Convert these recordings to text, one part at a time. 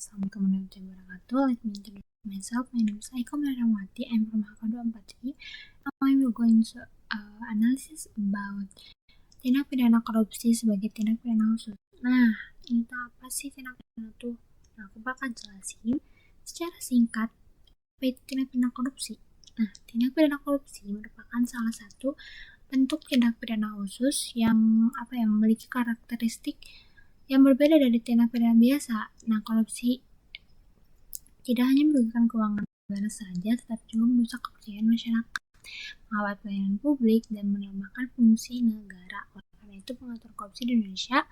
Assalamualaikum warahmatullahi wabarakatuh. Let me introduce myself. My name is Aiko Merawati. I'm from Hakado 43. Now I'm going to analysis about tindak pidana korupsi sebagai tindak pidana khusus. Nah, ini tuh apa sih tindak pidana tuh? Nah, aku bakal jelasin secara singkat apa itu tindak pidana korupsi. Nah, tindak pidana korupsi merupakan salah satu bentuk tindak pidana khusus yang memiliki karakteristik yang berbeda dari tindak pidana biasa. Nah, korupsi tidak hanya merugikan keuangan negara saja, tetapi juga merusak kepercayaan masyarakat, mengawal pelayanan publik, dan melemahkan fungsi negara. Oleh karena itu, pengatur korupsi di Indonesia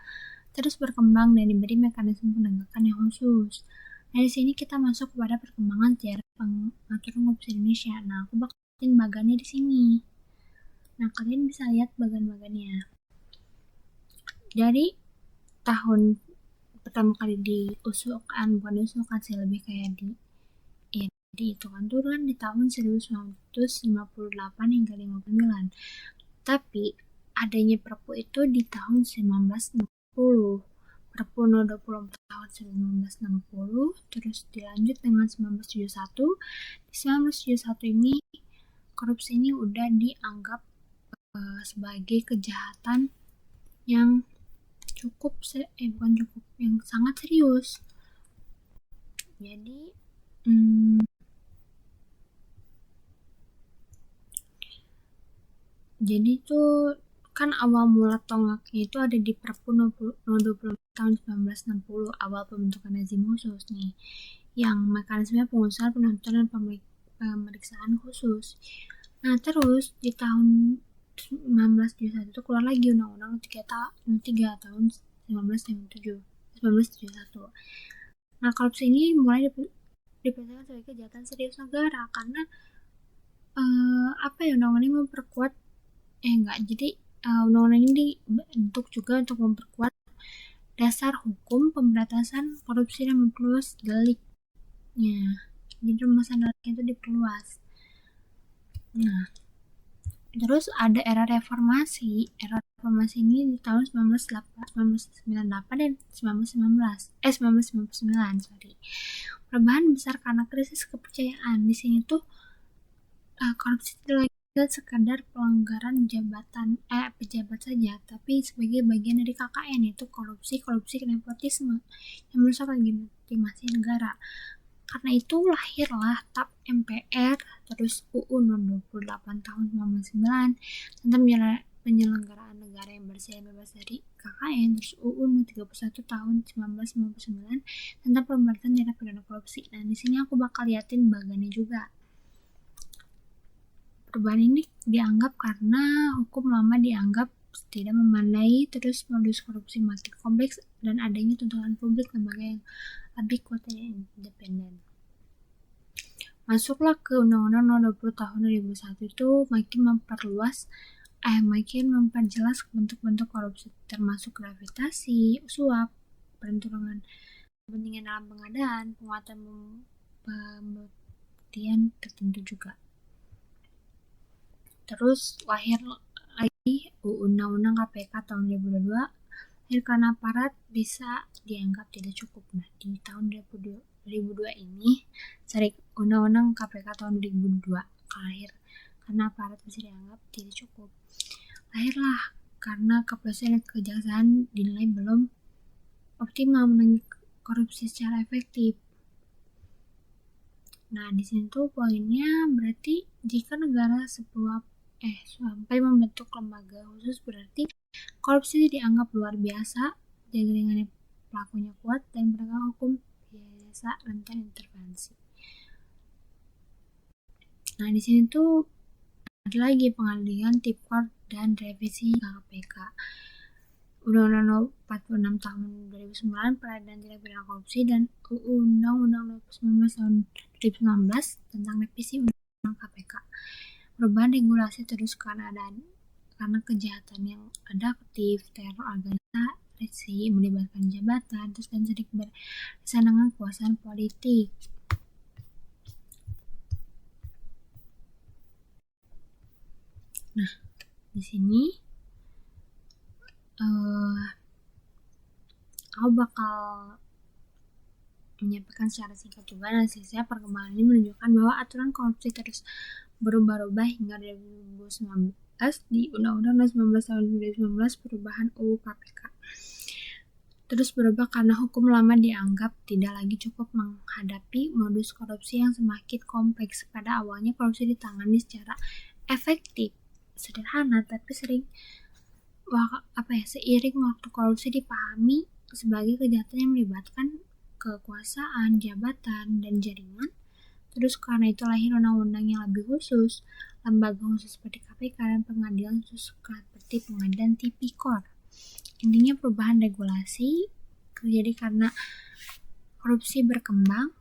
terus berkembang dan diberi mekanisme penegakan yang khusus. Nah, di sini kita masuk kepada perkembangan sejarah pengaturan korupsi di Indonesia. Nah, aku bakal liatin bagannya di sini. Nah, kalian bisa lihat bagan-bagannya. Dari tahun pertama kali diusulkan, bukan diusulkan sih, lebih kayak dihitungan turun di tahun 1958 hingga 59. Tapi adanya Perpu itu di tahun 1960. Perpu No 24 tahun 1960, terus dilanjut dengan 1971. Di 1971 ini korupsi ini udah dianggap sebagai kejahatan yang yang sangat serius. Jadi tuh kan awal mula tonggaknya itu ada di Perpu No 24 tahun 1960, awal pembentukan rezim khusus nih, yang mekanisme pengurusan, penonton, dan pemeriksaan khusus. Nah, terus di tahun 1971 itu keluar lagi Undang-Undang 3 tahun 1971. Nah, korupsi ini mulai dipercaya sebagai kejahatan serius negara karena undang-undang ini memperkuat undang-undang ini dibentuk juga untuk memperkuat dasar hukum pemberantasan korupsi dan memperluas deliknya. Jadi rumusan deliknya itu diperluas. Nah, terus ada era reformasi. Era reformasi ini di tahun 1998 dan 1999. Perubahan besar karena krisis kepercayaan. Di sini tuh korupsi tidak sekadar pelanggaran pejabat saja, tapi sebagai bagian dari KKN, yaitu korupsi nepotisme yang merusak legitimasi negara. Karena itu lahirlah TAP MPR, terus UU No 28 tahun 1999 tentang penyelenggaraan negara yang bersih dan bebas dari KKN, terus UU No 31 tahun 1999 tentang pemberantasan tindak pidana korupsi. Nah, di sini aku bakal liatin bagannya juga. Perubahan ini dianggap karena hukum lama dianggap tidak memadai, terus modus korupsi makin kompleks, dan adanya tuntutan publik lembaga yang lebih kuat dan independen. Masuklah ke Undang-Undang No 20 tahun 2001 itu makin memperjelas bentuk-bentuk korupsi, termasuk gravitasi, suap, perencanaan kepentingan dalam pengadaan, penguatan pembuktian tertentu juga. Terus lahir lagi Undang-Undang KPK tahun 2022, lahir karena aparat bisa dianggap tidak cukup. Nah, di tahun 2002 ini, Undang-Undang KPK tahun 2002 lahir karena aparat bisa dianggap tidak cukup. Lahirlah karena kepolisian dan kejaksaan dinilai belum optimal menangani korupsi secara efektif. Nah, di sini tuh poinnya berarti jika negara sampai membentuk lembaga khusus, berarti korupsi dianggap luar biasa, jaringannya pelakunya kuat, dan penegak hukum biasa rentan intervensi. Nah, di sini tuh ada lagi pengalihan tipikor dan revisi KPK. Undang-Undang No 46 tahun 2009 peradilan tindak pidana korupsi, dan Undang-Undang 19 tahun 2019 tentang revisi Undang-Undang KPK. Perubahan regulasi terus karena kejahatan yang adaptif, teror organisasi, melibatkan jabatan, terus dan sering berkaitan dengan kekuasaan politik. Nah, di sini aku bakal menyampaikan secara singkat juga analisisnya. Perkembangan ini menunjukkan bahwa aturan korupsi terus berubah-ubah hingga 2019 di Undang-Undang 19 tahun 2019 perubahan UU KPK. Terus berubah karena hukum lama dianggap tidak lagi cukup menghadapi modus korupsi yang semakin kompleks. Pada awalnya korupsi ditangani secara efektif, sederhana, tapi seiring waktu korupsi dipahami sebagai kejahatan yang melibatkan kekuasaan, jabatan, dan jaringan. Terus karena itu lahir undang-undang yang lebih khusus, lembaga khusus seperti KPK dan pengadilan khusus seperti pengadilan tipikor. Intinya perubahan regulasi terjadi karena korupsi berkembang,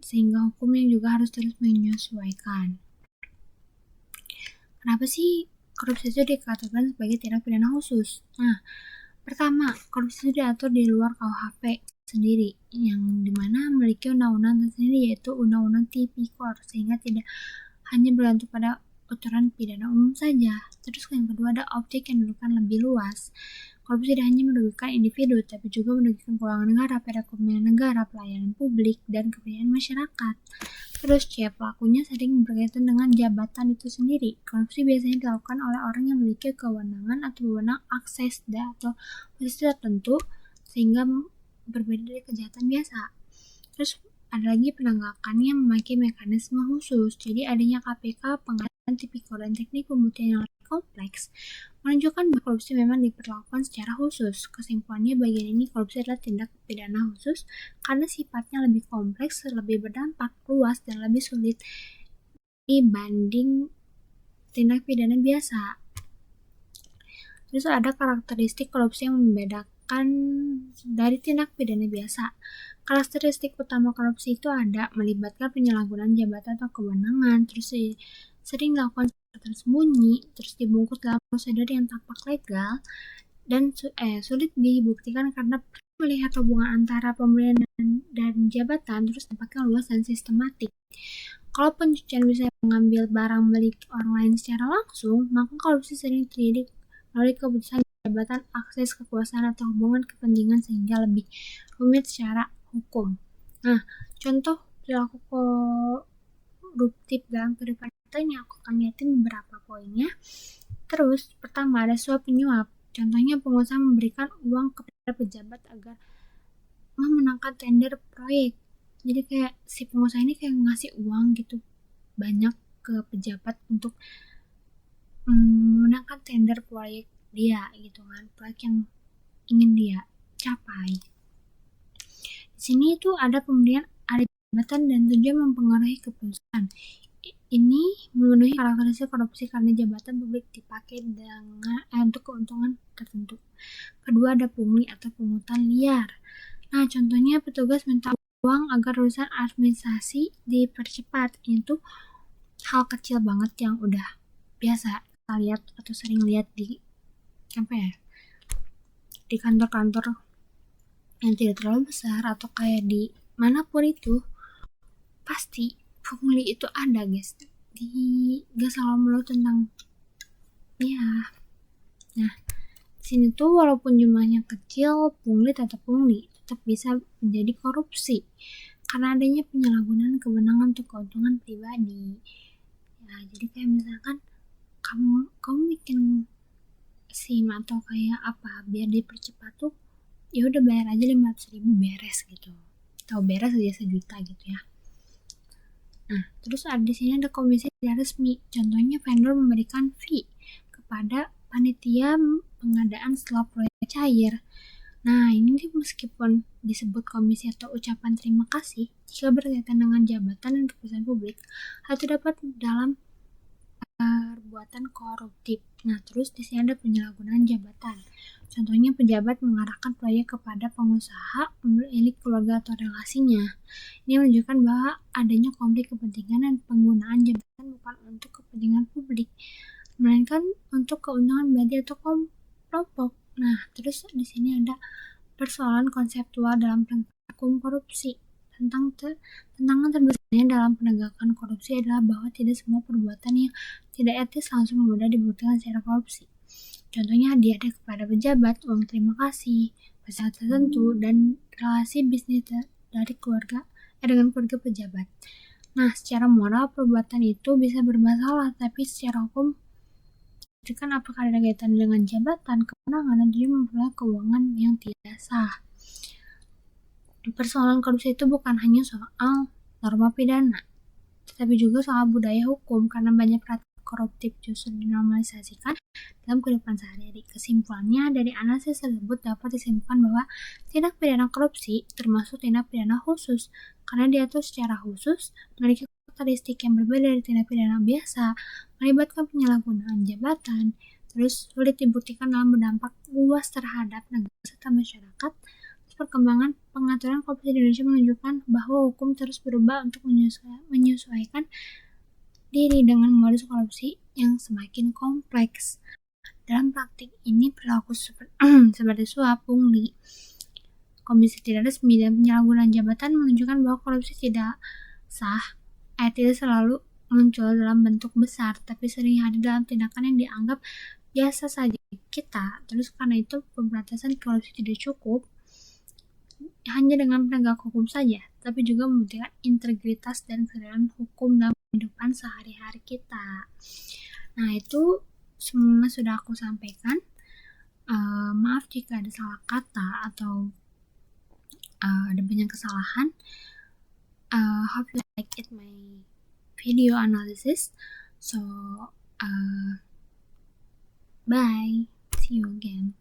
sehingga hukum yang juga harus terus menyesuaikan. Kenapa sih korupsi itu dikategorikan sebagai tindak pidana khusus? Nah, pertama, korupsi itu diatur di luar KUHP sendiri, yang dimana memiliki undang-undang tersendiri, yaitu Undang-Undang Tipikor, sehingga tidak hanya bergantung pada aturan pidana umum saja. Terus yang kedua, ada objek yang dilakukan lebih luas. Korupsi tidak hanya merugikan individu, tapi juga merugikan keuangan negara, perekonomian negara, pelayanan publik, dan kepentingan masyarakat. Terus pelakunya sering berkaitan dengan jabatan itu sendiri. Korupsi biasanya dilakukan oleh orang yang memiliki kewenangan atau wewenang akses atau posisi tertentu, sehingga berbeda dari kejahatan biasa. Terus ada lagi penegakannya memakai mekanisme khusus. Jadi adanya KPK, pengadilan tipikor, dan teknik pembuktian yang lebih kompleks menunjukkan bahwa korupsi memang diperlakukan secara khusus. Kesimpulannya, bagian ini korupsi adalah tindak pidana khusus karena sifatnya lebih kompleks, lebih berdampak luas, dan lebih sulit dibanding tindak pidana biasa. Terus ada karakteristik korupsi yang membedakan dari tindak pidana biasa. Karakteristik utama korupsi itu ada melibatkan penyalahgunaan jabatan atau kewenangan, terus sering dilakukan tersembunyi, terus dibungkus dalam prosedur yang tampak legal, dan sulit dibuktikan karena melihat hubungan antara pemberian dan jabatan terus tampaknya luas dan sistematik. Kalau pencucian bisa mengambil barang milik orang lain secara langsung, maka korupsi sering terjadi melalui keputusan jabatan, akses kekuasaan, atau hubungan kepentingan sehingga lebih rumit secara hukum. Nah, contoh perilaku koruptif dalam kehidupan ini aku akan lihatin beberapa poinnya. Terus pertama ada suap penyuap. Contohnya pengusaha memberikan uang kepada pejabat agar memenangkan tender proyek. Jadi kayak si pengusaha ini kayak ngasih uang gitu banyak ke pejabat untuk memenangkan tender proyek dia gitu kan, proyek yang ingin dia capai. Di sini itu ada pemberian ada jabatan dan tujuan mempengaruhi keputusan. Ini memenuhi karakteristik korupsi karena jabatan publik dipakai untuk keuntungan tertentu. Kedua ada pungli atau pungutan liar. Nah, contohnya petugas minta uang agar urusan administrasi dipercepat. Itu hal kecil banget yang udah biasa kita lihat atau sering lihat di di kantor-kantor yang tidak terlalu besar atau kayak di manapun itu pasti pungli itu ada guys. Gak selalu melulu tentang Nah, sini tuh walaupun jumlahnya kecil, pungli tetap bisa menjadi korupsi karena adanya penyalahgunaan kewenangan untuk keuntungan pribadi. Nah, jadi kayak misalkan kamu bikin SIM atau kayak apa biar dipercepat tuh, ya udah bayar aja 500.000 beres gitu, atau beres aja 1 juta gitu ya. Nah, terus di sini ada komisi tidak resmi. Contohnya vendor memberikan fee kepada panitia pengadaan setelah proyek cair. Nah, ini meskipun disebut komisi atau ucapan terima kasih, jika berkaitan dengan jabatan dan keputusan publik, hal itu dapat dalam perbuatan koruptif. Nah, terus di sini ada penyalahgunaan jabatan. Contohnya pejabat mengarahkan proyek kepada pengusaha milik keluarga atau relasinya. Ini menunjukkan bahwa adanya konflik kepentingan dan penggunaan jabatan bukan untuk kepentingan publik, melainkan untuk keuntungan pribadi atau kelompok. Nah, terus di sini ada persoalan konseptual dalam hukum korupsi. Tantangan terbesarnya dalam penegakan korupsi adalah bahwa tidak semua perbuatan yang tidak etis langsung mudah dibuktikan secara korupsi. Contohnya hadiah kepada pejabat, uang terima kasih, pesan tertentu, dan relasi bisnis dengan keluarga pejabat. Nah, secara moral perbuatan itu bisa bermasalah, tapi secara hukum kan apakah ada kaitan dengan jabatan, kewenangan, dan juga memperoleh keuangan yang tidak sah. Persoalan korupsi itu bukan hanya soal norma pidana, tetapi juga soal budaya hukum, karena banyak praktik koruptif justru dinormalisasikan dalam kehidupan sehari-hari. Kesimpulannya, dari analisis tersebut dapat disimpulkan bahwa tindak pidana korupsi termasuk tindak pidana khusus, karena diatur secara khusus, memiliki karakteristik yang berbeda dari tindak pidana biasa, melibatkan penyalahgunaan jabatan, terus sulit dibuktikan dalam berdampak luas terhadap negara serta masyarakat. Perkembangan pengaturan korupsi di Indonesia menunjukkan bahwa hukum terus berubah untuk menyesuaikan diri dengan modus korupsi yang semakin kompleks. Dalam praktik ini perilaku seperti suap, pungli, komisi tidak resmi, dan penyalahgunaan jabatan menunjukkan bahwa korupsi tidak sah, tidak selalu muncul dalam bentuk besar, tapi sering hadir dalam tindakan yang dianggap biasa saja kita. Terus karena itu pemberantasan korupsi tidak cukup hanya dengan penegak hukum saja, tapi juga membuktikan integritas dan kesadaran hukum dalam kehidupan sehari-hari kita. Nah, itu semua sudah aku sampaikan. Maaf jika ada salah kata atau ada banyak kesalahan. Hope you like it my video analysis. So bye, see you again.